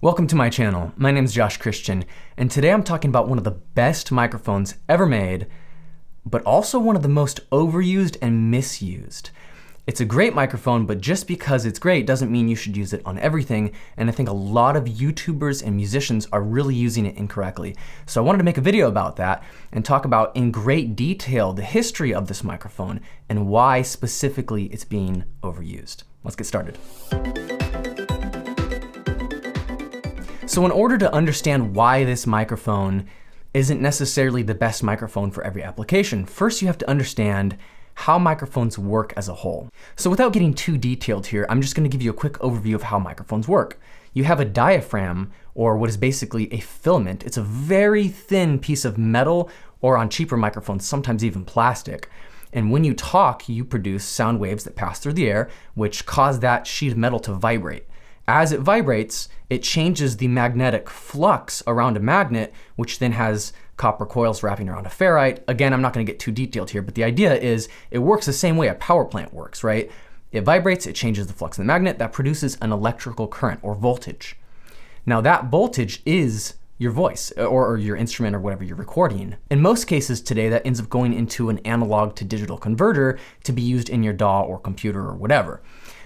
Welcome to my channel. My name is Josh Christian, and today I'm talking about one of the best microphones ever made, but also one of the most overused and misused. It's a great microphone, but just because it's great doesn't mean you should use it on everything, and I think a lot of YouTubers and musicians are really using it incorrectly. So I wanted to make a video about that and talk about in great detail the history of this microphone and why specifically it's being overused. Let's get started. So in order to understand why this microphone isn't necessarily the best microphone for every application, first you have to understand how microphones work as a whole. So without getting too detailed here, I'm just going to give you a quick overview of how microphones work. You have a diaphragm, or what is basically a filament. It's a very thin piece of metal, or on cheaper microphones, sometimes even plastic. And when you talk, you produce sound waves that pass through the air, which cause that sheet of metal to vibrate. As it vibrates, it changes the magnetic flux around a magnet, which then has copper coils wrapping around a ferrite. Again, I'm not going to get too detailed here, but the idea is it works the same way a power plant works, right? It vibrates, it changes the flux of the magnet, that produces an electrical current or voltage. Now that voltage is your voice or your instrument or whatever you're recording. In most cases today, that ends up going into an analog to digital converter to be used in your DAW or computer or whatever.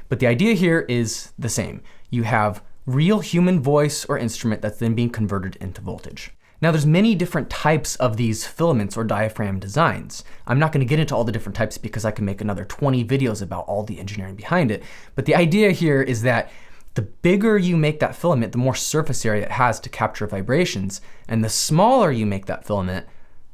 But the idea here is the same. You have real human voice or instrument that's then being converted into voltage. Now there's many different types of these filaments or diaphragm designs. I'm not going to get into all the different types because I can make another 20 videos about all the engineering behind it. But the idea here is that the bigger you make that filament, the more surface area it has to capture vibrations. And the smaller you make that filament,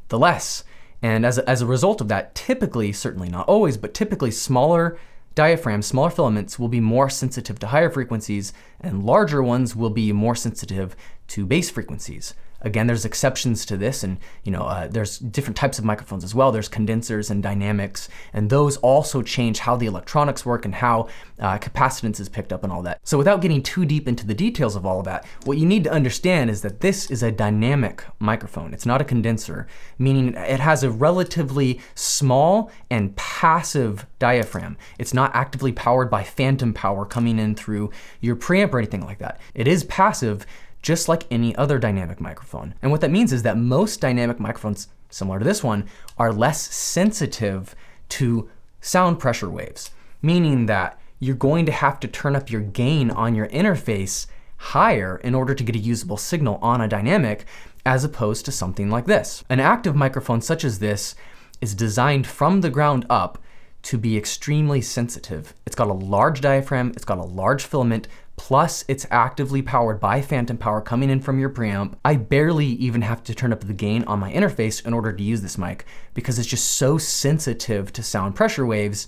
the less. And as a result of that, typically, certainly not always, but typically smaller diaphragms, smaller filaments will be more sensitive to higher frequencies, and larger ones will be more sensitive to bass frequencies. Again, there's exceptions to this, and there's different types of microphones as well. There's condensers and dynamics, and those also change how the electronics work and how capacitance is picked up and all that. So without getting too deep into the details of all of that, what you need to understand is that this is a dynamic microphone. It's not a condenser, meaning it has a relatively small and passive diaphragm. It's not actively powered by phantom power coming in through your preamp or anything like that. It is passive, just like any other dynamic microphone. And what that means is that most dynamic microphones, similar to this one, are less sensitive to sound pressure waves, meaning that you're going to have to turn up your gain on your interface higher in order to get a usable signal on a dynamic, as opposed to something like this. An active microphone such as this is designed from the ground up to be extremely sensitive. It's got a large diaphragm, it's got a large filament, plus it's actively powered by phantom power coming in from your preamp. I barely even have to turn up the gain on my interface in order to use this mic because it's just so sensitive to sound pressure waves.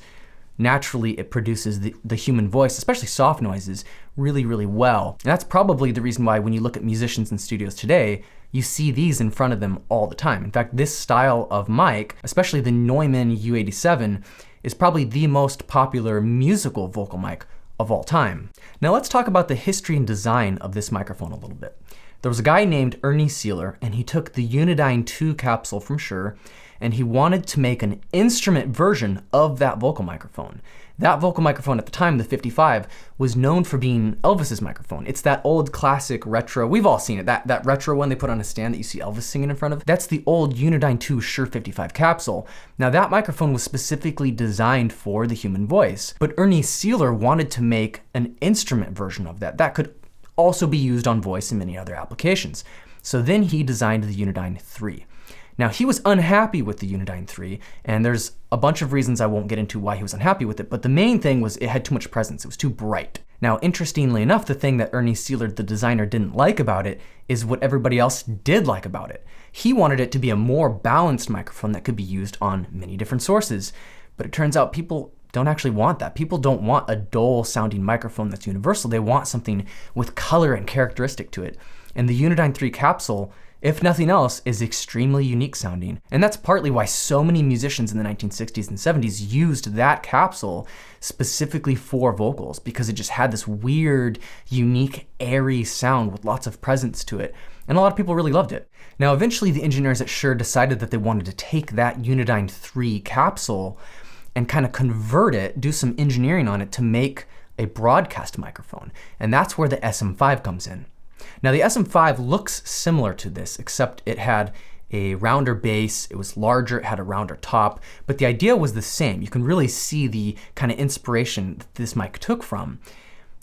Naturally, it produces the human voice, especially soft noises, really, really well. And that's probably the reason why when you look at musicians in studios today, you see these in front of them all the time. In fact, this style of mic, especially the Neumann U87, is probably the most popular musical vocal mic of all time. Now let's talk about the history and design of this microphone a little bit. There was a guy named Ernie Seeler, and he took the Unidyne 2 capsule from Shure, and he wanted to make an instrument version of that vocal microphone. That vocal microphone at the time, the 55, was known for being Elvis's microphone. It's that old classic retro, we've all seen it, that retro one they put on a stand that you see Elvis singing in front of. That's the old Unidyne 2 Shure 55 capsule. Now that microphone was specifically designed for the human voice, but Ernie Seeler wanted to make an instrument version of that. That could also be used on voice and many other applications. So then he designed the Unidyne 3. Now he was unhappy with the Unidyne 3, and there's a bunch of reasons I won't get into why he was unhappy with it, but the main thing was it had too much presence, it was too bright. Now interestingly enough, the thing that Ernie Seeler, the designer, didn't like about it is what everybody else did like about it. He wanted it to be a more balanced microphone that could be used on many different sources, but it turns out people don't actually want that. People don't want a dull sounding microphone that's universal. They want something with color and characteristic to it. And the Unidyne 3 capsule, if nothing else, is extremely unique sounding. And that's partly why so many musicians in the 1960s and 70s used that capsule specifically for vocals, because it just had this weird, unique, airy sound with lots of presence to it. And a lot of people really loved it. Now, eventually the engineers at Shure decided that they wanted to take that Unidyne 3 capsule and kind of convert it, do some engineering on it to make a broadcast microphone. And that's where the SM5 comes in. Now the SM5 looks similar to this, except it had a rounder base, it was larger, it had a rounder top, but the idea was the same. You can really see the kind of inspiration that this mic took from.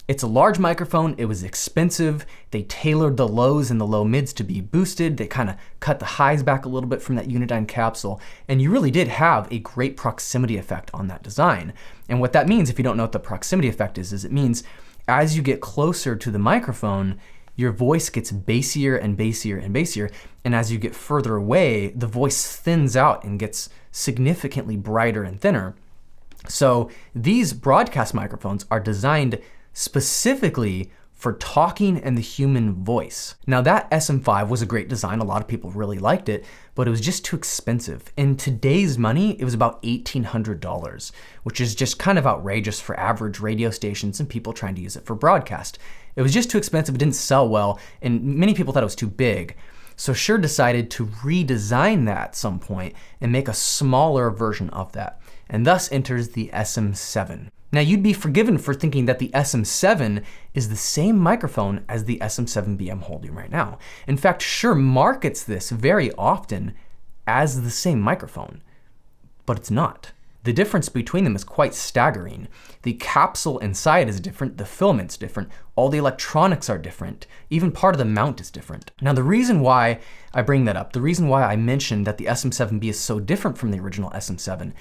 It's a large microphone, it was expensive, they tailored the lows and the low mids to be boosted, they kind of cut the highs back a little bit from that Unidyne capsule, and you really did have a great proximity effect on that design. And what that means, if you don't know what the proximity effect is it means as you get closer to the microphone, your voice gets bassier and bassier and bassier, and as you get further away, the voice thins out and gets significantly brighter and thinner. So these broadcast microphones are designed specifically for talking and the human voice. Now that SM5 was a great design, a lot of people really liked it, but it was just too expensive. In today's money, it was about $1,800, which is just kind of outrageous for average radio stations and people trying to use it for broadcast. It was just too expensive, it didn't sell well, and many people thought it was too big. So Shure decided to redesign that at some point and make a smaller version of that, and thus enters the SM7. Now you'd be forgiven for thinking that the SM7 is the same microphone as the SM7B I'm holding right now. In fact, Shure markets this very often as the same microphone, but it's not. The difference between them is quite staggering. The capsule inside is different, the filament's different, all the electronics are different, even part of the mount is different. Now the reason why I bring that up, the reason why I mentioned that the SM7B is so different from the original SM7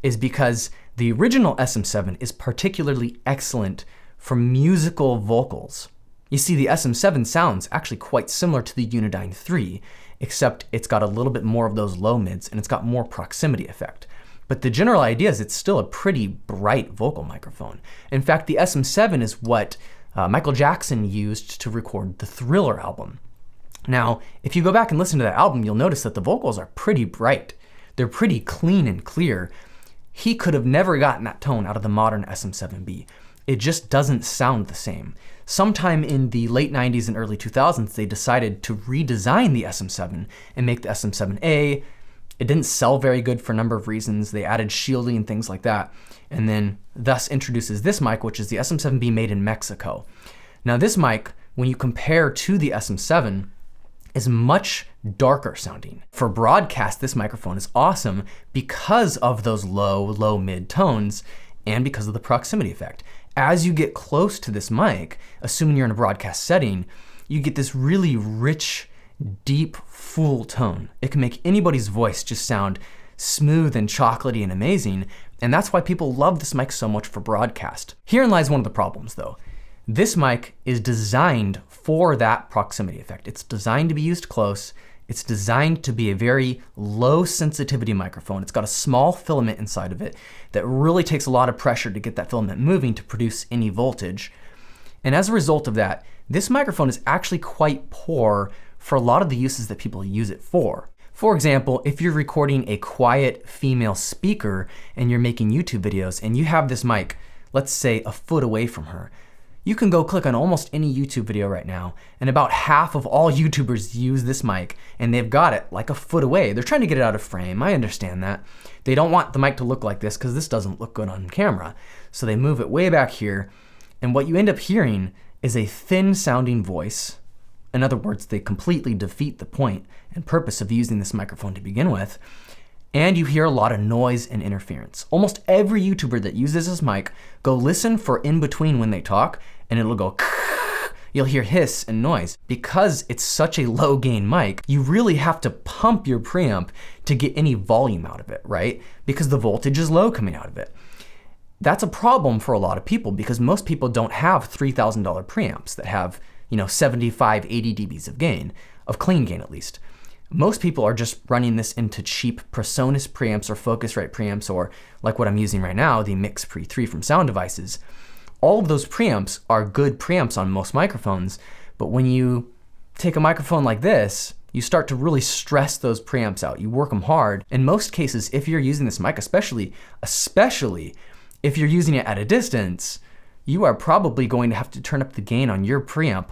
is because the original SM7 is particularly excellent for musical vocals. You see, the SM7 sounds actually quite similar to the Unidyne 3, except it's got a little bit more of those low mids and it's got more proximity effect. But the general idea is it's still a pretty bright vocal microphone. In fact, the SM7 is what Michael Jackson used to record the Thriller album. Now, if you go back and listen to that album, you'll notice that the vocals are pretty bright. They're pretty clean and clear. He could have never gotten that tone out of the modern SM7B. It just doesn't sound the same. Sometime in the late 90s and early 2000s, they decided to redesign the SM7 and make the SM7A. It didn't sell very good for a number of reasons. They added shielding and things like that, and then thus introduces this mic, which is the SM7B made in Mexico. Now this mic, when you compare to the SM7, is much darker sounding. For broadcast, this microphone is awesome because of those low mid tones and because of the proximity effect. As you get close to this mic, assuming you're in a broadcast setting, you get this really rich, deep, full tone. It can make anybody's voice just sound smooth and chocolatey and amazing, and that's why people love this mic so much for broadcast. Herein lies one of the problems though. This mic is designed for that proximity effect. It's designed to be used close. It's designed to be a very low sensitivity microphone. It's got a small filament inside of it that really takes a lot of pressure to get that filament moving to produce any voltage. And as a result of that, this microphone is actually quite poor for a lot of the uses that people use it for. For example, if you're recording a quiet female speaker and you're making YouTube videos and you have this mic, let's say a foot away from her, you can go click on almost any YouTube video right now, and about half of all YouTubers use this mic, and they've got it like a foot away. They're trying to get it out of frame, I understand that. They don't want the mic to look like this because this doesn't look good on camera. So they move it way back here, and what you end up hearing is a thin sounding voice. In other words, they completely defeat the point and purpose of using this microphone to begin with. And you hear a lot of noise and interference. Almost every YouTuber that uses this mic, go listen for in between when they talk, and it'll go you'll hear hiss and noise. Because it's such a low gain mic, you really have to pump your preamp to get any volume out of it, right? Because the voltage is low coming out of it. That's a problem for a lot of people because most people don't have $3,000 preamps that have, 75, 80 dBs of gain, of clean gain at least. Most people are just running this into cheap PreSonus preamps or Focusrite preamps, or like what I'm using right now, the Mix Pre 3 from Sound Devices. All of those preamps are good preamps on most microphones, but when you take a microphone like this, you start to really stress those preamps out. You work them hard. In most cases, if you're using this mic, especially if you're using it at a distance, you are probably going to have to turn up the gain on your preamp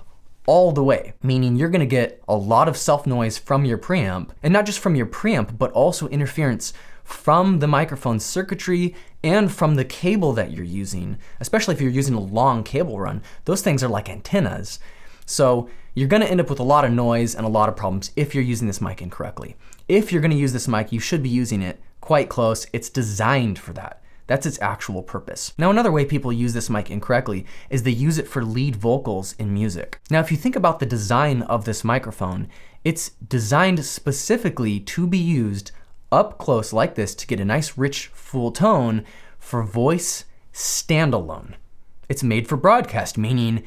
all the way, meaning you're gonna get a lot of self noise from your preamp, and not just from your preamp, but also interference from the microphone circuitry and from the cable that you're using, especially if you're using a long cable run. Those things are like antennas. So you're gonna end up with a lot of noise and a lot of problems if you're using this mic incorrectly. If you're gonna use this mic, you should be using it quite close. It's designed for that. That's its actual purpose. Now, another way people use this mic incorrectly is they use it for lead vocals in music. Now, if you think about the design of this microphone, it's designed specifically to be used up close like this to get a nice, rich, full tone for voice standalone. It's made for broadcast, meaning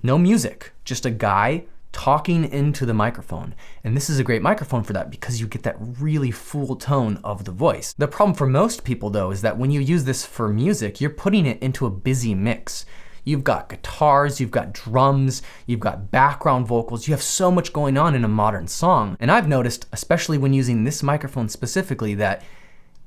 no music, just a guy talking into the microphone. And this is a great microphone for that because you get that really full tone of the voice. The problem for most people though is that when you use this for music, you're putting it into a busy mix. You've got guitars, you've got drums, you've got background vocals, you have so much going on in a modern song. And I've noticed, especially when using this microphone specifically, that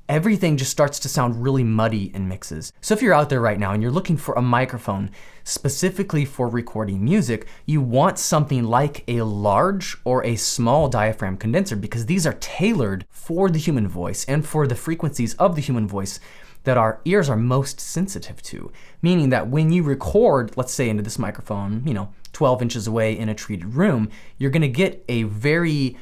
everything just starts to sound really muddy in mixes. So if you're out there right now and you're looking for a microphone specifically for recording music, you want something like a large or a small diaphragm condenser because these are tailored for the human voice and for the frequencies of the human voice that our ears are most sensitive to. Meaning that when you record, let's say into this microphone, 12 inches away in a treated room, you're gonna get a very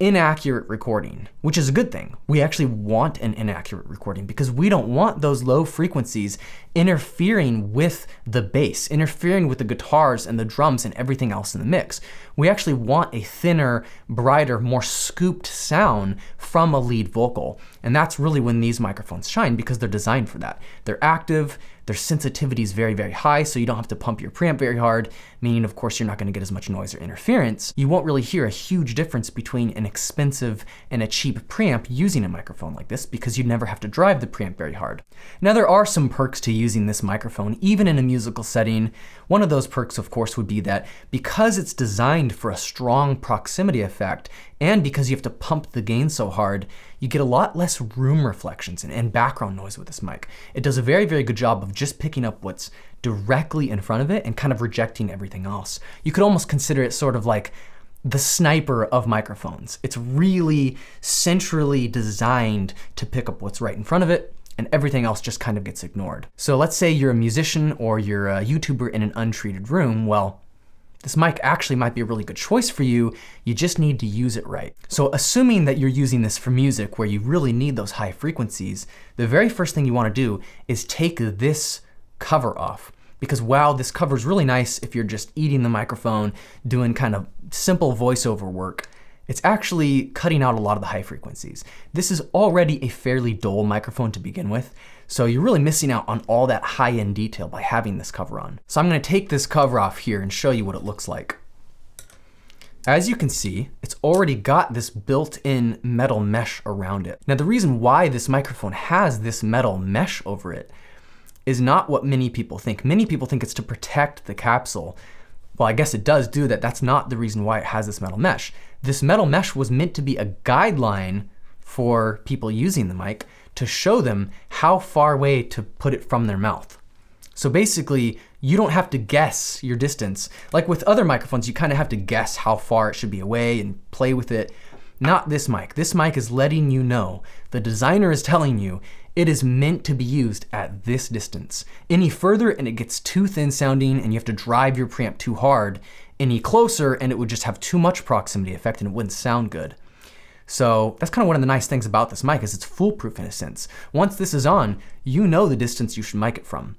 inaccurate recording, which is a good thing. We actually want an inaccurate recording because we don't want those low frequencies interfering with the bass, interfering with the guitars and the drums and everything else in the mix. We actually want a thinner, brighter, more scooped sound from a lead vocal. And that's really when these microphones shine because they're designed for that. They're active, their sensitivity is very, very high, so you don't have to pump your preamp very hard, meaning of course you're not gonna get as much noise or interference. You won't really hear a huge difference between an expensive and a cheap preamp using a microphone like this because you never have to drive the preamp very hard. Now there are some perks to using this microphone, even in a musical setting. One of those perks, of course, would be that because it's designed for a strong proximity effect, and because you have to pump the gain so hard, you get a lot less room reflections and background noise with this mic. It does a very, very good job of just picking up what's directly in front of it and kind of rejecting everything else. You could almost consider it sort of like the sniper of microphones. It's really centrally designed to pick up what's right in front of it, and everything else just kind of gets ignored. So let's say you're a musician or you're a YouTuber in an untreated room. Well, this mic actually might be a really good choice for you. You just need to use it right. So assuming that you're using this for music where you really need those high frequencies, the very first thing you want to do is take this cover off. Because while this cover is really nice if you're just eating the microphone, doing kind of simple voiceover work, it's actually cutting out a lot of the high frequencies. This is already a fairly dull microphone to begin with, so you're really missing out on all that high-end detail by having this cover on. So I'm gonna take this cover off here and show you what it looks like. As you can see, it's already got this built-in metal mesh around it. Now the reason why this microphone has this metal mesh over it is not what many people think. Many people think it's to protect the capsule. Well, I guess it does do that. That's not the reason why it has this metal mesh. This metal mesh was meant to be a guideline for people using the mic to show them how far away to put it from their mouth. So basically, you don't have to guess your distance. Like with other microphones, you kind of have to guess how far it should be away and play with it. Not this mic. This mic is letting you know. The designer is telling you it is meant to be used at this distance. Any further and it gets too thin sounding and you have to drive your preamp too hard. Any closer and it would just have too much proximity effect and it wouldn't sound good. So that's kind of one of the nice things about this mic is it's foolproof in a sense. Once this is on, you know the distance you should mic it from.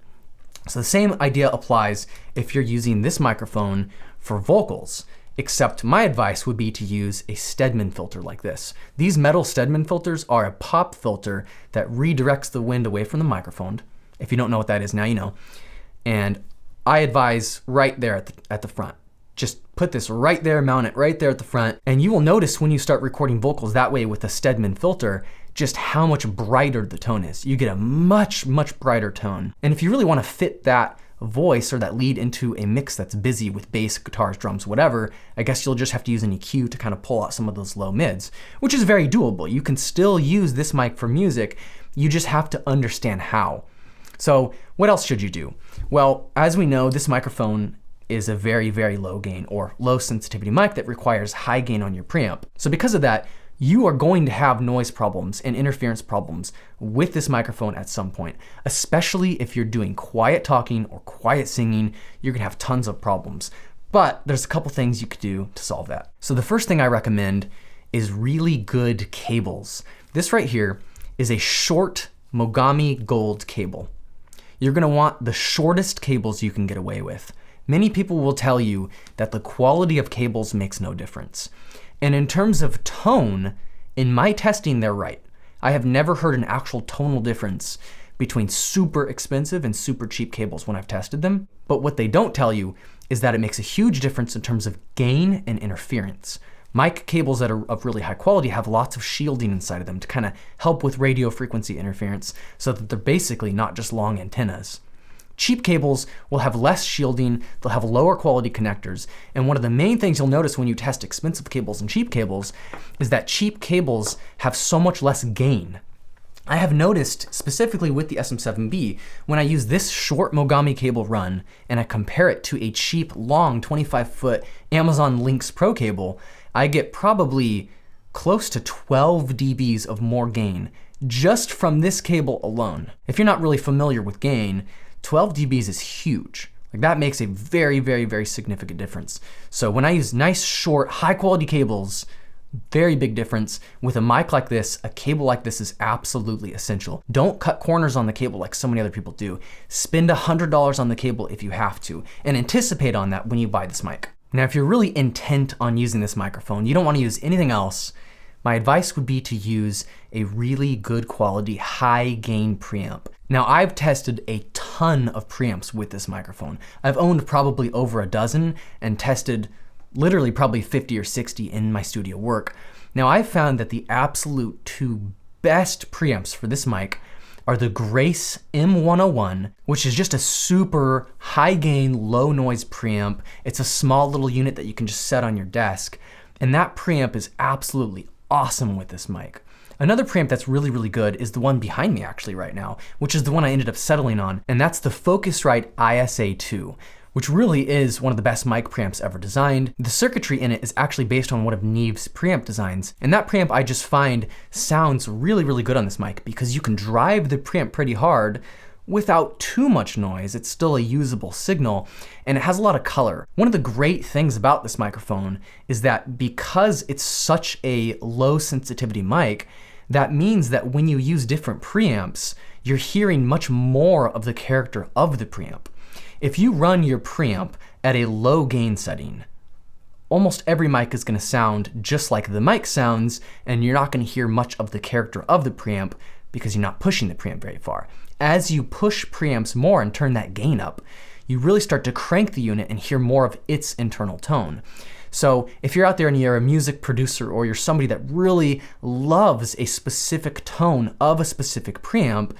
So the same idea applies if you're using this microphone for vocals, except my advice would be to use a Stedman filter like this. These metal Stedman filters are a pop filter that redirects the wind away from the microphone. If you don't know what that is, now you know. And I advise right there at the front. Just put this right there, mount it right there at the front, and you will notice when you start recording vocals that way with a Stedman filter, just how much brighter the tone is. You get a much, much brighter tone. And if you really want to fit that voice or that lead into a mix that's busy with bass, guitars, drums, whatever, I guess you'll just have to use an EQ to kind of pull out some of those low mids, which is very doable. You can still use this mic for music, you just have to understand how. So what else should you do? Well, as we know, this microphone is a very, very low gain or low sensitivity mic that requires high gain on your preamp. So because of that, you are going to have noise problems and interference problems with this microphone at some point, especially if you're doing quiet talking or quiet singing, you're gonna have tons of problems. But there's a couple things you could do to solve that. So the first thing I recommend is really good cables. This right here is a short Mogami Gold cable. You're gonna want the shortest cables you can get away with. Many people will tell you that the quality of cables makes no difference. And in terms of tone, in my testing, they're right. I have never heard an actual tonal difference between super expensive and super cheap cables when I've tested them. But what they don't tell you is that it makes a huge difference in terms of gain and interference. Mic cables that are of really high quality have lots of shielding inside of them to kind of help with radio frequency interference so that they're basically not just long antennas. Cheap cables will have less shielding, they'll have lower quality connectors, and one of the main things you'll notice when you test expensive cables and cheap cables is that cheap cables have so much less gain. I have noticed, specifically with the SM7B, when I use this short Mogami cable run and I compare it to a cheap, long 25-foot Amazon Lynx Pro cable, I get probably close to 12 dBs of more gain just from this cable alone. If you're not really familiar with gain, 12 dBs is huge. Like that makes a very, very, very significant difference. So when I use nice, short, high quality cables, very big difference. With a mic like this, a cable like this is absolutely essential. Don't cut corners on the cable like so many other people do. Spend $100 on the cable if you have to, and anticipate on that when you buy this mic. Now, if you're really intent on using this microphone, you don't want to use anything else, my advice would be to use a really good quality, high gain preamp. Now, I've tested a ton of preamps with this microphone. I've owned probably over a dozen and tested literally probably 50 or 60 in my studio work. Now, I've found that the absolute two best preamps for this mic are the Grace M101, which is just a super high gain, low noise preamp. It's a small little unit that you can just set on your desk. And that preamp is absolutely awesome with this mic. Another preamp that's really, really good is the one behind me actually right now, which is the one I ended up settling on, and that's the Focusrite ISA2, which really is one of the best mic preamps ever designed. The circuitry in it is actually based on one of Neve's preamp designs, and that preamp I just find sounds really, really good on this mic because you can drive the preamp pretty hard without too much noise. It's still a usable signal, and it has a lot of color. One of the great things about this microphone is that because it's such a low sensitivity mic, that means that when you use different preamps, you're hearing much more of the character of the preamp. If you run your preamp at a low gain setting, almost every mic is gonna sound just like the mic sounds, and you're not gonna hear much of the character of the preamp because you're not pushing the preamp very far. As you push preamps more and turn that gain up, you really start to crank the unit and hear more of its internal tone. So if you're out there and you're a music producer or you're somebody that really loves a specific tone of a specific preamp,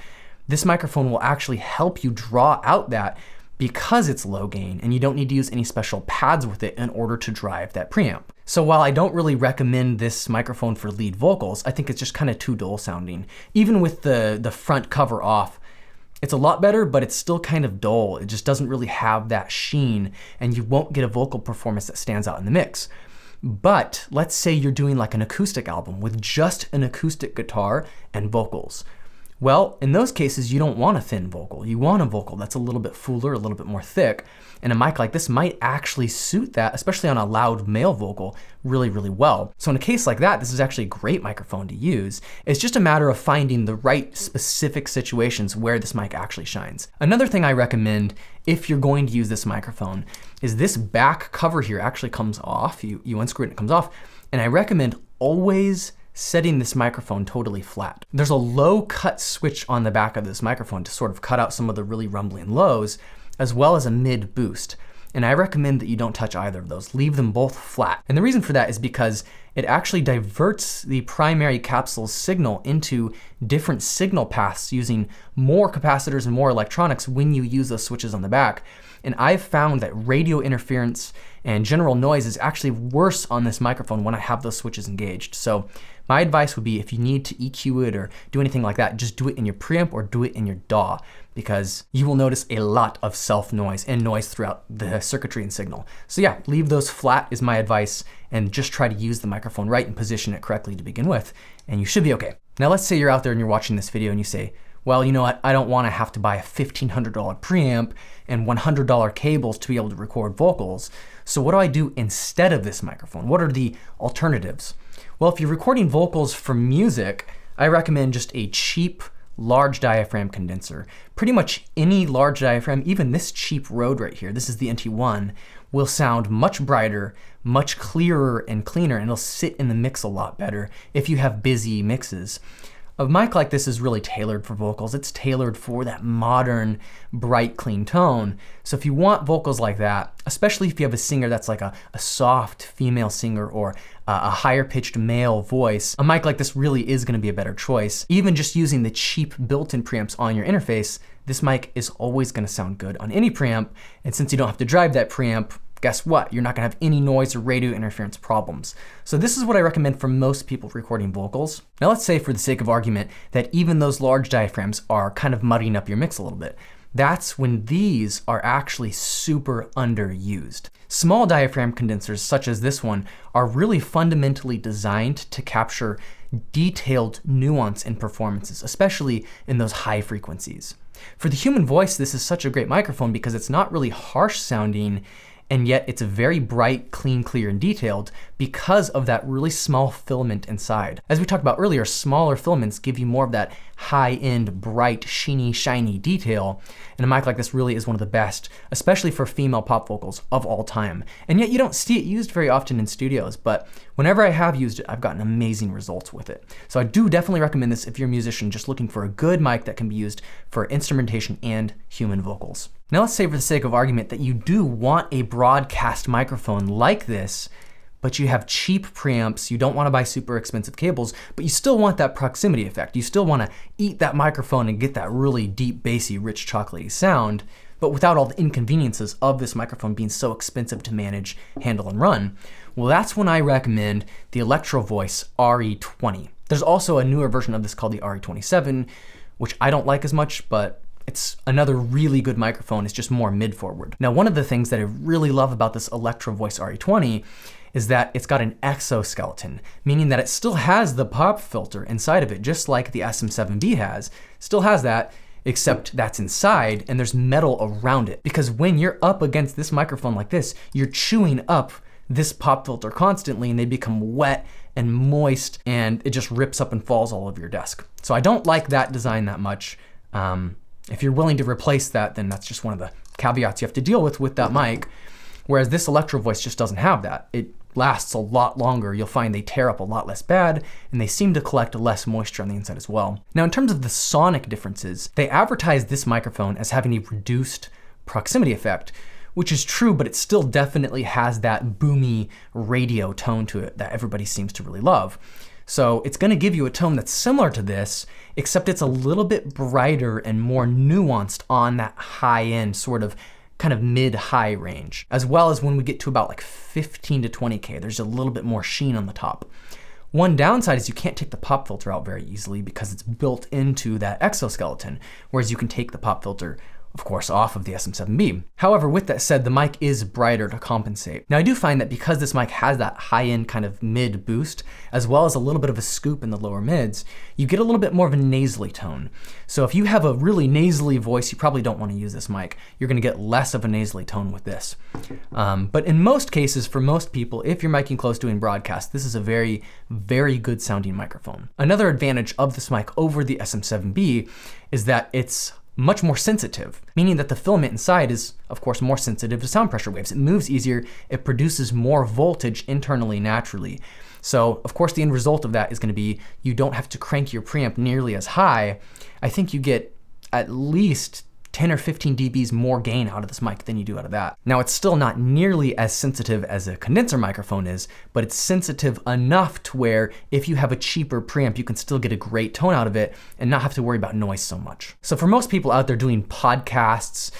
this microphone will actually help you draw out that because it's low gain and you don't need to use any special pads with it in order to drive that preamp. So while I don't really recommend this microphone for lead vocals, I think it's just kind of too dull sounding. Even with the front cover off, it's a lot better, but it's still kind of dull. It just doesn't really have that sheen, and you won't get a vocal performance that stands out in the mix. But let's say you're doing like an acoustic album with just an acoustic guitar and vocals. Well, in those cases, you don't want a thin vocal. You want a vocal that's a little bit fuller, a little bit more thick, and a mic like this might actually suit that, especially on a loud male vocal, really, really well. So in a case like that, this is actually a great microphone to use. It's just a matter of finding the right specific situations where this mic actually shines. Another thing I recommend if you're going to use this microphone is this back cover here actually comes off. You unscrew it and it comes off, and I recommend always setting this microphone totally flat. There's a low cut switch on the back of this microphone to sort of cut out some of the really rumbling lows, as well as a mid boost. And I recommend that you don't touch either of those. Leave them both flat. And the reason for that is because it actually diverts the primary capsule's signal into different signal paths using more capacitors and more electronics when you use those switches on the back. And I've found that radio interference and general noise is actually worse on this microphone when I have those switches engaged. So my advice would be if you need to EQ it or do anything like that, just do it in your preamp or do it in your DAW, because you will notice a lot of self noise and noise throughout the circuitry and signal. So yeah, leave those flat is my advice, and just try to use the microphone right and position it correctly to begin with, and you should be okay. Now let's say you're out there and you're watching this video and you say, well, you know what, I don't want to have to buy a $1,500 preamp and $100 cables to be able to record vocals. So what do I do instead of this microphone? What are the alternatives? Well, if you're recording vocals for music, I recommend just a cheap, large diaphragm condenser. Pretty much any large diaphragm, even this cheap Rode right here, this is the NT1, will sound much brighter, much clearer and cleaner, and it'll sit in the mix a lot better if you have busy mixes. A mic like this is really tailored for vocals. It's tailored for that modern, bright, clean tone. So if you want vocals like that, especially if you have a singer that's like a soft female singer or a higher pitched male voice, a mic like this really is gonna be a better choice. Even just using the cheap built-in preamps on your interface, this mic is always gonna sound good on any preamp. And since you don't have to drive that preamp, guess what? You're not gonna have any noise or radio interference problems. So this is what I recommend for most people recording vocals. Now let's say, for the sake of argument, that even those large diaphragms are kind of muddying up your mix a little bit. That's when these are actually super underused. Small diaphragm condensers, such as this one, are really fundamentally designed to capture detailed nuance in performances, especially in those high frequencies. For the human voice, this is such a great microphone because it's not really harsh sounding, and yet it's very bright, clean, clear, and detailed because of that really small filament inside. As we talked about earlier, smaller filaments give you more of that high-end, bright, sheeny, shiny detail, and a mic like this really is one of the best, especially for female pop vocals of all time. And yet you don't see it used very often in studios, but whenever I have used it, I've gotten amazing results with it. So I do definitely recommend this if you're a musician just looking for a good mic that can be used for instrumentation and human vocals. Now let's say, for the sake of argument, that you do want a broadcast microphone like this, but you have cheap preamps, you don't want to buy super expensive cables, but you still want that proximity effect. You still want to eat that microphone and get that really deep, bassy, rich, chocolatey sound, but without all the inconveniences of this microphone being so expensive to manage, handle, and run. Well, that's when I recommend the Electro Voice RE20. There's also a newer version of this called the RE27, which I don't like as much, but it's another really good microphone. It's just more mid-forward. Now, one of the things that I really love about this Electro Voice RE20 is that it's got an exoskeleton, meaning that it still has the pop filter inside of it, just like the SM7B has. Still has that, except that's inside and there's metal around it. Because when you're up against this microphone like this, you're chewing up this pop filter constantly and they become wet and moist and it just rips up and falls all over your desk. So I don't like that design that much. If you're willing to replace that, then that's just one of the caveats you have to deal with that mic. Whereas this Electro Voice just doesn't have that. It lasts a lot longer. You'll find they tear up a lot less bad, and they seem to collect less moisture on the inside as well. Now, in terms of the sonic differences, they advertise this microphone as having a reduced proximity effect, which is true, but it still definitely has that boomy radio tone to it that everybody seems to really love. So it's going to give you a tone that's similar to this, except it's a little bit brighter and more nuanced on that high end, sort of kind of mid-high range. As well as when we get to about like 15 to 20K, there's a little bit more sheen on the top. One downside is you can't take the pop filter out very easily because it's built into that exoskeleton, whereas you can take the pop filter, of course, off of the SM7B. However, with that said, the mic is brighter to compensate. Now, I do find that because this mic has that high-end kind of mid boost, as well as a little bit of a scoop in the lower mids, you get a little bit more of a nasally tone. So if you have a really nasally voice, you probably don't want to use this mic. You're going to get less of a nasally tone with this. But in most cases, for most people, if you're miking close doing broadcast, this is a very, very good sounding microphone. Another advantage of this mic over the SM7B is that it's much more sensitive, meaning that the filament inside is, of course, more sensitive to sound pressure waves. It moves easier, it produces more voltage internally naturally. So, of course, the end result of that is going to be you don't have to crank your preamp nearly as high. I think you get at least 10 or 15 dBs more gain out of this mic than you do out of that. Now, it's still not nearly as sensitive as a condenser microphone is, but it's sensitive enough to where if you have a cheaper preamp, you can still get a great tone out of it and not have to worry about noise so much. So for most people out there doing podcasts,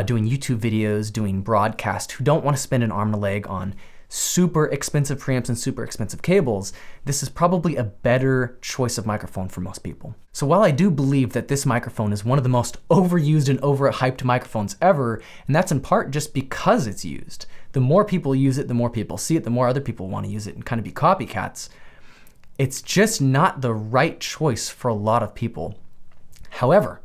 doing YouTube videos, doing broadcasts, who don't want to spend an arm and a leg on super expensive preamps and super expensive cables, this is probably a better choice of microphone for most people. So while I do believe that this microphone is one of the most overused and overhyped microphones ever, and that's in part just because it's used. The more people use it, the more people see it, the more other people want to use it and kind of be copycats. It's just not the right choice for a lot of people. However,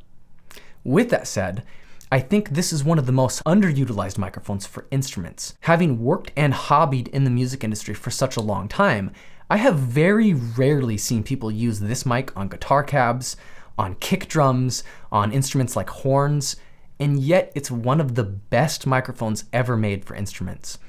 With that said, I think this is one of the most underutilized microphones for instruments. Having worked and hobbied in the music industry for such a long time, I have very rarely seen people use this mic on guitar cabs, on kick drums, on instruments like horns, and yet it's one of the best microphones ever made for instruments.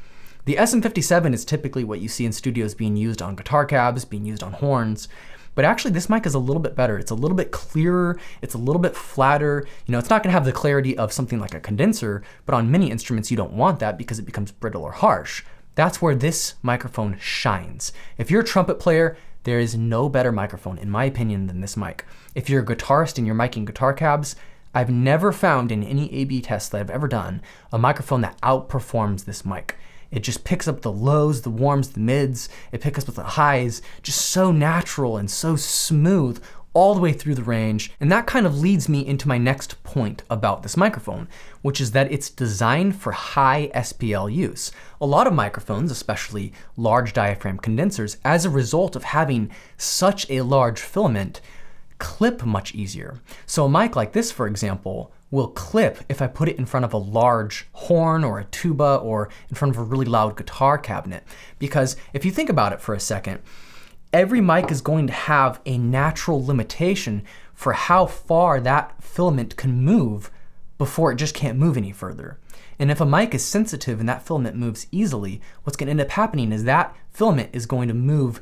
The SM57 is typically what you see in studios being used on guitar cabs, being used on horns, but actually this mic is a little bit better. It's a little bit clearer, it's a little bit flatter. You know, it's not gonna have the clarity of something like a condenser, but on many instruments you don't want that because it becomes brittle or harsh. That's where this microphone shines. If you're a trumpet player, there is no better microphone, in my opinion, than this mic. If you're a guitarist and you're miking guitar cabs, I've never found in any A/B tests that I've ever done a microphone that outperforms this mic. It just picks up the lows, the warms, the mids, it picks up the highs, just so natural and so smooth all the way through the range. And that kind of leads me into my next point about this microphone, which is that it's designed for high SPL use. A lot of microphones, especially large diaphragm condensers, as a result of having such a large filament, clip much easier. So a mic like this, for example, will clip if I put it in front of a large horn or a tuba or in front of a really loud guitar cabinet. Because if you think about it for a second, every mic is going to have a natural limitation for how far that filament can move before it just can't move any further. And if a mic is sensitive and that filament moves easily, what's going to end up happening is that filament is going to move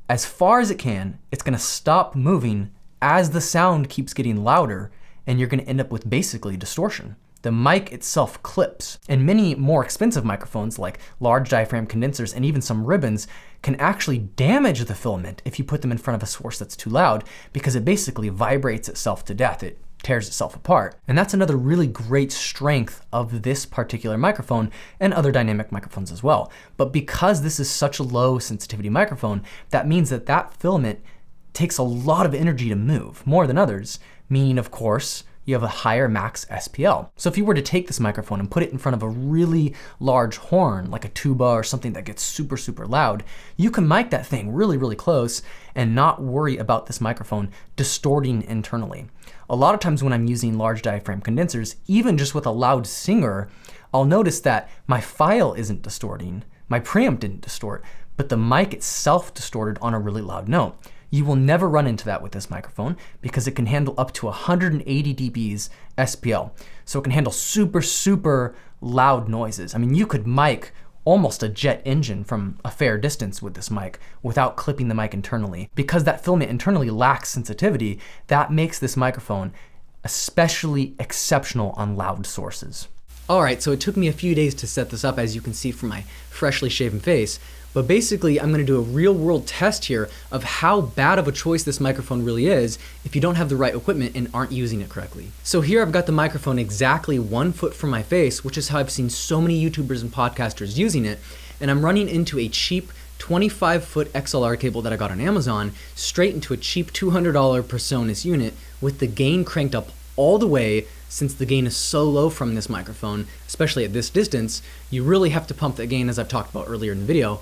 as far as it can. It's going to stop moving as the sound keeps getting louder, and you're going to end up with basically distortion. The mic itself clips, and many more expensive microphones like large diaphragm condensers and even some ribbons can actually damage the filament if you put them in front of a source that's too loud, because it basically vibrates itself to death. It tears itself apart. And that's another really great strength of this particular microphone and other dynamic microphones as well. But because this is such a low sensitivity microphone, that means that that filament takes a lot of energy to move, more than others, meaning of course, you have a higher max SPL. So if you were to take this microphone and put it in front of a really large horn, like a tuba or something that gets super, super loud, you can mic that thing really, really close and not worry about this microphone distorting internally. A lot of times when I'm using large diaphragm condensers, even just with a loud singer, I'll notice that my file isn't distorting, my preamp didn't distort, but the mic itself distorted on a really loud note. You will never run into that with this microphone because it can handle up to 180 dBs SPL. So it can handle super, super loud noises. I mean, you could mic almost a jet engine from a fair distance with this mic without clipping the mic internally. Because that filament internally lacks sensitivity, that makes this microphone especially exceptional on loud sources. All right, so it took me a few days to set this up, as you can see from my freshly shaven face. But basically, I'm gonna do a real world test here of how bad of a choice this microphone really is if you don't have the right equipment and aren't using it correctly. So here I've got the microphone exactly 1 foot from my face, which is how I've seen so many YouTubers and podcasters using it. And I'm running into a cheap 25-foot XLR cable that I got on Amazon straight into a cheap $200 PreSonus unit with the gain cranked up all the way. Since the gain is so low from this microphone, especially at this distance, you really have to pump that gain, as I've talked about earlier in the video.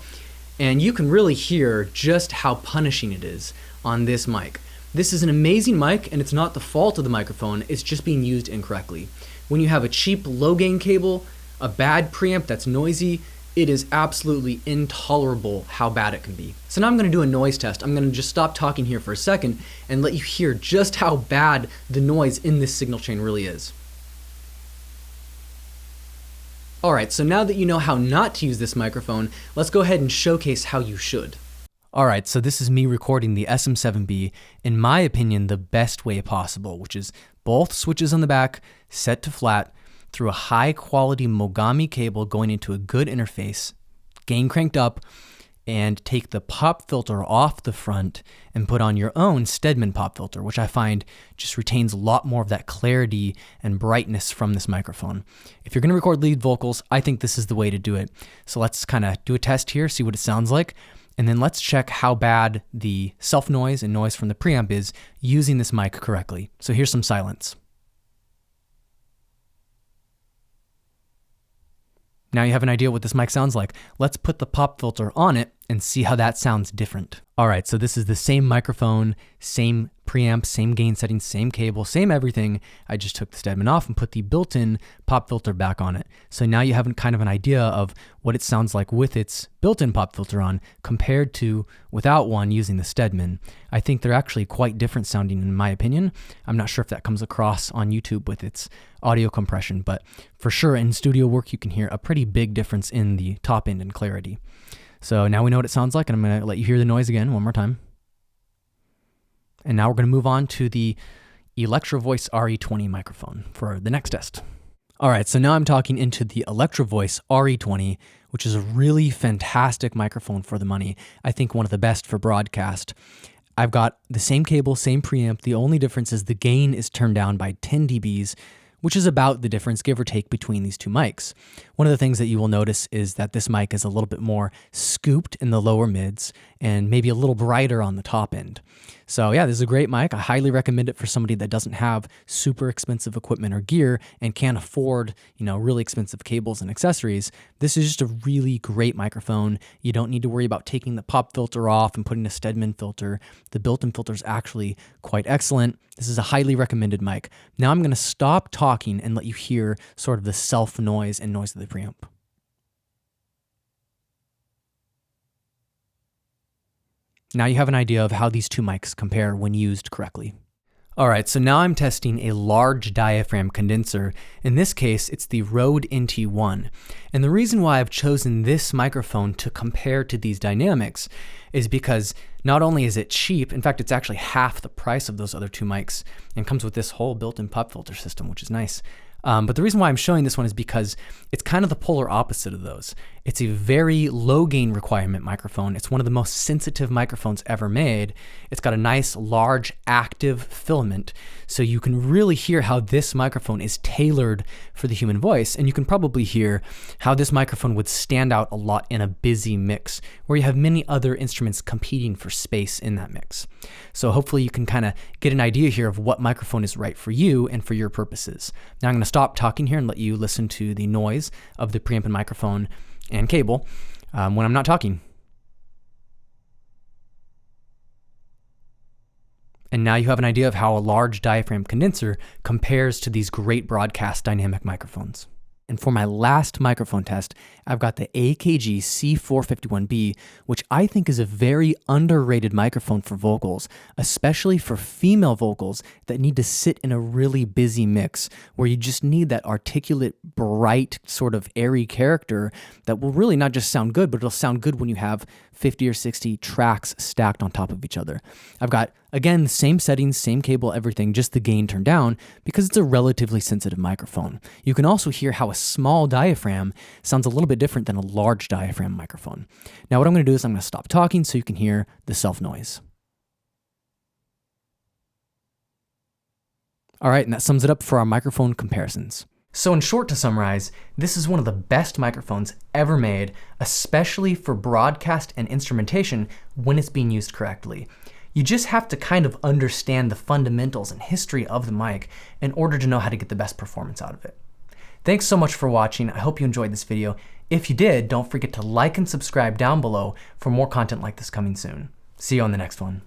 And you can really hear just how punishing it is on this mic. This is an amazing mic, and it's not the fault of the microphone, it's just being used incorrectly. When you have a cheap low gain cable, a bad preamp that's noisy, it is absolutely intolerable how bad it can be. So now I'm gonna do a noise test. I'm gonna just stop talking here for a second and let you hear just how bad the noise in this signal chain really is. All right, so now that you know how not to use this microphone, let's go ahead and showcase how you should. All right, so this is me recording the SM7B, in my opinion, the best way possible, which is both switches on the back, set to flat, through a high quality Mogami cable going into a good interface, gain cranked up, and take the pop filter off the front and put on your own Stedman pop filter, which I find just retains a lot more of that clarity and brightness from this microphone. If you're gonna record lead vocals, I think this is the way to do it. So let's kind of do a test here, see what it sounds like, and then let's check how bad the self noise and noise from the preamp is using this mic correctly. So here's some silence. Now you have an idea what this mic sounds like. Let's put the pop filter on it and see how that sounds different. All right, so this is the same microphone, same preamp, same gain settings, same cable, same everything. I just took the Stedman off and put the built-in pop filter back on it. So now you have kind of an idea of what it sounds like with its built-in pop filter on compared to without one using the Stedman. I think they're actually quite different sounding in my opinion. I'm not sure if that comes across on YouTube with its audio compression, but for sure in studio work you can hear a pretty big difference in the top end and clarity. So now we know what it sounds like, and I'm going to let you hear the noise again one more time. And now we're going to move on to the Electro Voice RE20 microphone for the next test. All right, so now I'm talking into the Electro Voice RE20, which is a really fantastic microphone for the money. I think one of the best for broadcast. I've got the same cable, same preamp. The only difference is the gain is turned down by 10 dBs, which is about the difference, give or take, between these two mics. One of the things that you will notice is that this mic is a little bit more scooped in the lower mids and maybe a little brighter on the top end. So yeah, this is a great mic. I highly recommend it for somebody that doesn't have super expensive equipment or gear and can't afford, really expensive cables and accessories. This is just a really great microphone. You don't need to worry about taking the pop filter off and putting a Stedman filter. The built-in filter is actually quite excellent. This is a highly recommended mic. Now I'm going to stop talking and let you hear sort of the self noise and noise of the preamp. Now you have an idea of how these two mics compare when used correctly. All right, so now I'm testing a large diaphragm condenser. In this case, it's the Rode NT1. And the reason why I've chosen this microphone to compare to these dynamics is because not only is it cheap, in fact, it's actually half the price of those other two mics and comes with this whole built-in pop filter system, which is nice. But the reason why I'm showing this one is because it's kind of the polar opposite of those. It's a very low gain requirement microphone. It's one of the most sensitive microphones ever made. It's got a nice, large, active filament. So you can really hear how this microphone is tailored for the human voice. And you can probably hear how this microphone would stand out a lot in a busy mix where you have many other instruments competing for space in that mix. So hopefully you can kind of get an idea here of what microphone is right for you and for your purposes. Now I'm going to stop talking here and let you listen to the noise of the preamp and microphone and cable when I'm not talking. And now you have an idea of how a large diaphragm condenser compares to these great broadcast dynamic microphones. And for my last microphone test, I've got the AKG C451B, which I think is a very underrated microphone for vocals, especially for female vocals that need to sit in a really busy mix, where you just need that articulate, bright, sort of airy character that will really not just sound good, but it'll sound good when you have 50 or 60 tracks stacked on top of each other. I've got, again, the same settings, same cable, everything, just the gain turned down because it's a relatively sensitive microphone. You can also hear how a small diaphragm sounds a little bit different than a large diaphragm microphone. Now what I'm going to do is I'm going to stop talking so you can hear the self noise. All right, and that sums it up for our microphone comparisons. So in short, to summarize, this is one of the best microphones ever made, especially for broadcast and instrumentation when it's being used correctly. You just have to kind of understand the fundamentals and history of the mic in order to know how to get the best performance out of it. Thanks so much for watching. I hope you enjoyed this video. If you did, don't forget to like and subscribe down below for more content like this coming soon. See you on the next one.